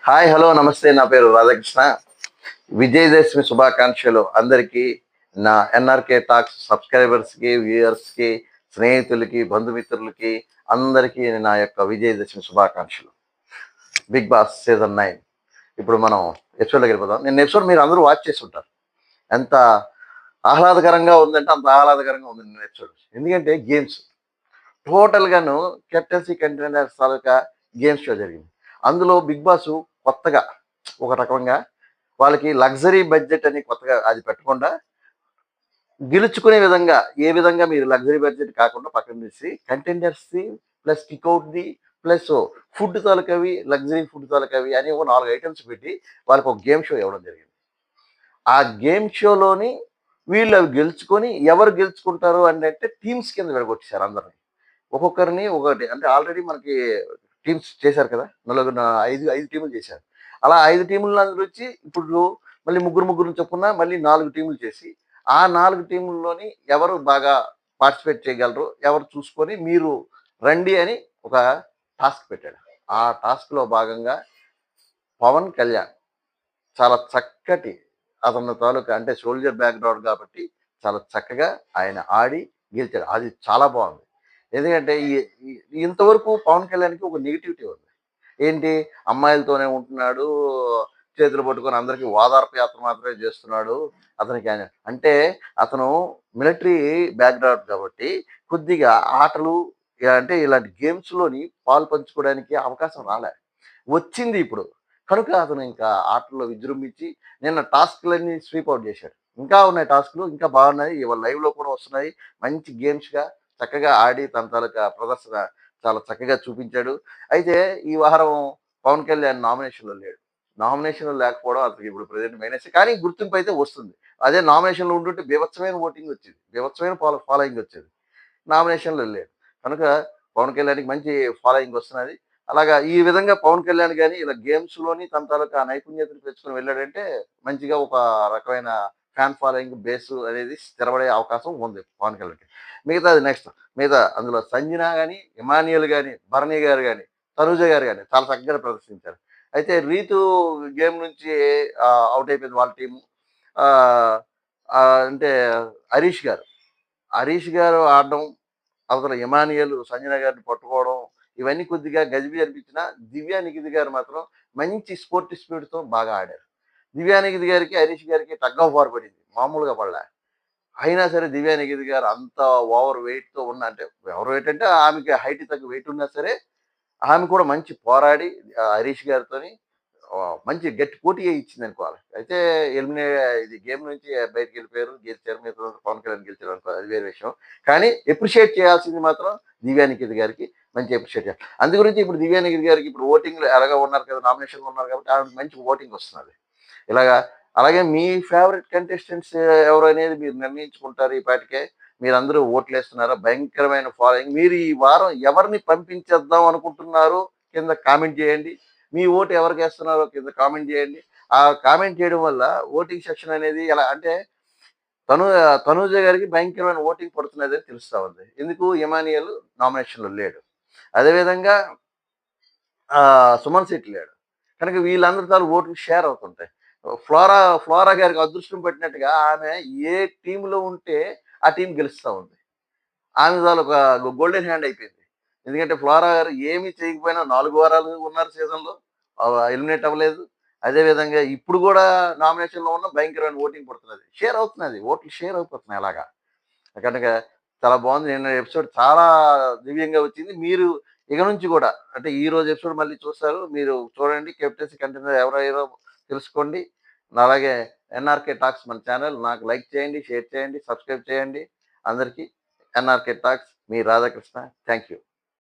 Hi hello నమస్తే. నా పేరు రాధాకృష్ణ. విజయదశమి శుభాకాంక్షలు అందరికీ. నా ఎన్ఆర్కే టాక్స్ సబ్స్క్రైబర్స్కి, వ్యూయర్స్కి, స్నేహితులకి, బంధుమిత్రులకి అందరికీ నా యొక్క విజయదశమి శుభాకాంక్షలు. బిగ్ బాస్ సీజన్ 9 ఇప్పుడు మనం ఎపిసోడ్లోకి వెళ్ళిపోదాం. నిన్న ఎపిసోడ్ మీరు అందరూ వాచ్ చేసి ఉంటారు. ఎంత ఆహ్లాదకరంగా ఉందంటే అంత ఆహ్లాదకరంగా ఉంది నిన్న ఎపిసోడ్. ఎందుకంటే గేమ్స్ టోటల్గాను కెప్టెన్సీ కంటెండర్స్ తాలూకా గేమ్స్ షో జరిగింది. అందులో బిగ్ బాస్ కొత్తగా ఒక రకంగా వాళ్ళకి లగ్జరీ బడ్జెట్ అని కొత్తగా అది పెట్టకుండా గెలుచుకునే విధంగా ఏ విధంగా మీరు లగ్జరీ బడ్జెట్ కాకుండా పక్కన తీసి కంటెండర్స్ది ప్లస్ కిక్అవుట్ది ప్లస్ ఫుడ్ తాలూకవి లగ్జరీ ఫుడ్ తాలూకవి అని ఒక 4 ఐటమ్స్ పెట్టి వాళ్ళకి ఒక గేమ్ షో ఇవ్వడం జరిగింది. ఆ గేమ్ షోలోని వీళ్ళు అవి గెలుచుకొని ఎవరు గెలుచుకుంటారు అని అంటే టీమ్స్ కింద విడగొట్టేశారు అందరిని. ఒక్కొక్కరిని ఒకటి అంటే ఆల్రెడీ మనకి టీమ్స్ చేశారు కదా! నలుగురు 5 టీములు చేశారు. అలా 5 టీముల నుంచి ఇప్పుడు మళ్ళీ ముగ్గురు ముగ్గురు చొప్పున మళ్ళీ 4 టీములు చేసి, ఆ 4 టీముల్లోని ఎవరు బాగా పార్టిసిపేట్ చేయగలరు, ఎవరు చూసుకొని మీరు రండి అని ఒక టాస్క్ పెట్టాడు. ఆ టాస్క్‌లో భాగంగా పవన్ కళ్యాణ్ చాలా చక్కటి అతని తాలూకా అంటే సోల్జర్ బ్యాక్‌గ్రౌండ్ కాబట్టి చాలా చక్కగా ఆయన ఆడి గెలిచాడు. అది చాలా బావుంది. ఎందుకంటే ఈ ఈ ఇంతవరకు పవన్ కళ్యాణ్‌కి ఒక నెగటివిటీ ఉంది. ఏంటి అమ్మాయిలతోనే ఉంటున్నాడు, చేతులు పట్టుకొని అందరికీ ఓదార్పు యాత్ర మాత్రమే చేస్తున్నాడు. అతనికి అంటే అతను మిలిటరీ బ్యాక్‌గ్రౌండ్ కాబట్టి కొద్దిగా ఆటలు అంటే ఇలాంటి గేమ్స్‌లోని పాలు పంచుకోవడానికి అవకాశం రాలే. వచ్చింది ఇప్పుడు. కనుక అతను ఇంకా ఆటల్లో విజృంభించి నిన్న టాస్క్‌లన్నీ స్వీప్ ఔట్ చేశాడు. ఇంకా ఉన్నాయి టాస్క్‌లు. ఇంకా బాగున్నాయి. ఇవాళ లైవ్‌లో కూడా వస్తున్నాయి. మంచి గేమ్స్‌గా చక్కగా ఆడి తన తాలూకా ప్రదర్శన చాలా చక్కగా చూపించాడు. అయితే ఈ వారం పవన్ కళ్యాణ్ నామినేషన్‌లో లేడు. నామినేషన్‌లో లేకపోవడం అతనికి ఇప్పుడు ప్రెజెంట్ మైనసే. కానీ గుర్తింపు అయితే వస్తుంది. అదే నామినేషన్‌లో ఉండుంటే బీభత్సమైన ఓటింగ్ వచ్చేది. బీభత్సమైన ఫాలోయింగ్ వచ్చేది. నామినేషన్‌లో లేడు. కనుక పవన్ కళ్యాణ్‌కి మంచి ఫాలోయింగ్ వస్తున్నది. అలాగా ఈ విధంగా పవన్ కళ్యాణ్ గాని ఇలా గేమ్స్‌లోని తన తాలూకా నైపుణ్యతను పెంచుకొని వెళ్ళాడంటే మంచిగా ఒక రకమైన ఫ్యాన్ ఫాలోయింగ్ బేస్ అనేది స్థిరపడే అవకాశం ఉంది పవన్ కళ్యాణ్‌కి. మిగతాది నెక్స్ట్ అందులో సంజన గాని, ఇమాన్యుయల్ గాని, భరణి గారు గాని, తనూజ గారు గాని చాలా చక్కగా ప్రదర్శించారు. అయితే రీతు గేమ్ నుంచి ఔట్ అయిపోయింది వాళ్ళ టీము. ఆహ్, అంటే హరీష్ గారు. హరీష్ గారు ఆడడం, అవతల ఇమానియల్, సంజన గారిని పట్టుకోవడం, ఇవన్నీ కొద్దిగా గజిబిజి అనిపించినా, దివ్యా నిఖిత్ గారు మాత్రం మంచి స్పోర్టీ స్పిరిట్‌తో బాగా ఆడారు. దివ్యా నిఖిత్ గారికి, హరీష్ గారికి టగ్ ఆఫ్ వార్ పడింది. మామూలుగా పడలా. అయినా సరే దివ్యా నిఖిత్ గారు అంత ఓవర్ వెయిట్‌తో ఉన్న అంటే ఓవర్ వెయిట్ అంటే ఆమెకి హైట్‌కి తగ్గ వెయిట్ ఉన్నా సరే, ఆమె కూడా మంచి పోరాడి హరీష్ గారితోని మంచి గట్టి పోటీయే ఇచ్చిందనుకోవాలి. అయితే ఇది గేమ్ నుంచి బయటికెళ్ళిపోయారు. గెలిచారు. మిగతా పవన్ కళ్యాణ్ గెలిచారనుకో అది వేరే విషయం. కానీ అప్రిషియేట్ చేయాల్సింది మాత్రం దివ్యా నిఖిత్ గారికి మంచి అప్రిషియేట్ చేయాలి. అందు గురించి ఇప్పుడు దివ్యా నిఖిత్ గారికి ఇప్పుడు ఓటింగ్‌లో ఎలాగో ఉన్నారు కదా! నామినేషన్‌లో ఉన్నారు కాబట్టి ఆమెకు మంచి ఓటింగ్ వస్తున్నది. ఇలాగా అలాగే మీ ఫేవరెట్ కంటెస్టెంట్స్ ఎవరు అనేది మీరు నిర్ణయించుకుంటారు ఈ పాటికే. మీరందరూ ఓట్లేస్తున్నారా? భయంకరమైన ఫాలోయింగ్. మీరు ఈ వారం ఎవరిని పంపించేద్దాం అనుకుంటున్నారో కింద కామెంట్ చేయండి. మీ ఓటు ఎవరికేస్తున్నారో కింద కామెంట్ చేయండి. ఆ కామెంట్ చేయడం వల్ల ఓటింగ్ సెక్షన్ అనేది ఎలా అంటే తను తనూజ గారికి భయంకరమైన ఓటింగ్ పడుతున్నదని తెలుస్తా ఉంది. ఎందుకు ఇమానియల్ నామినేషన్‌లో లేడు. అదేవిధంగా సుమన్ శెట్టి లేడు. కనుక వీళ్ళందరి తాలూకు ఓట్లు షేర్ అవుతుంటాయి. ఫ్లోరా గారికి అదృష్టం పట్టినట్టుగా ఆమె ఏ టీమ్‌లో ఉంటే ఆ టీమ్ గెలుస్తా ఉంది. ఆమె తాలూకా గోల్డెన్ హ్యాండ్ అయిపోయింది. ఎందుకంటే ఫ్లోరా గారు ఏమి చేయకపోయినా 4 వారాలు ఉన్నారు సీజన్‌లో. ఎలిమినేట్ అవ్వలేదు. అదే విధంగా ఇప్పుడు గూడా నామినేషన్‌లో ఉన్న భయంకరమైన ఓటింగ్ పడుతున్నది. షేర్ అవుతున్నది. ఓట్లు షేర్ అయిపోతున్నాయి అలాగా. కనుక చాలా బాగుంది. నిన్న ఎపిసోడ్ చాలా దివ్యంగా వచ్చింది. మీరు ఇక నుంచి గూడా అంటే ఈరోజు ఎపిసోడ్ మళ్ళీ చూస్తారు. మీరు చూడండి. కెప్టెన్సీ కంటెండర్ ఎవరయ్యారో తెలుసుకోండి. అలాగే ఎన్ఆర్‌కే టాక్స్ మన ఛానల్ నాకు లైక్ చేయండి, షేర్ చేయండి, సబ్స్క్రైబ్ చేయండి. అందరికీ NRK talks me Radhakrishna. Thank you.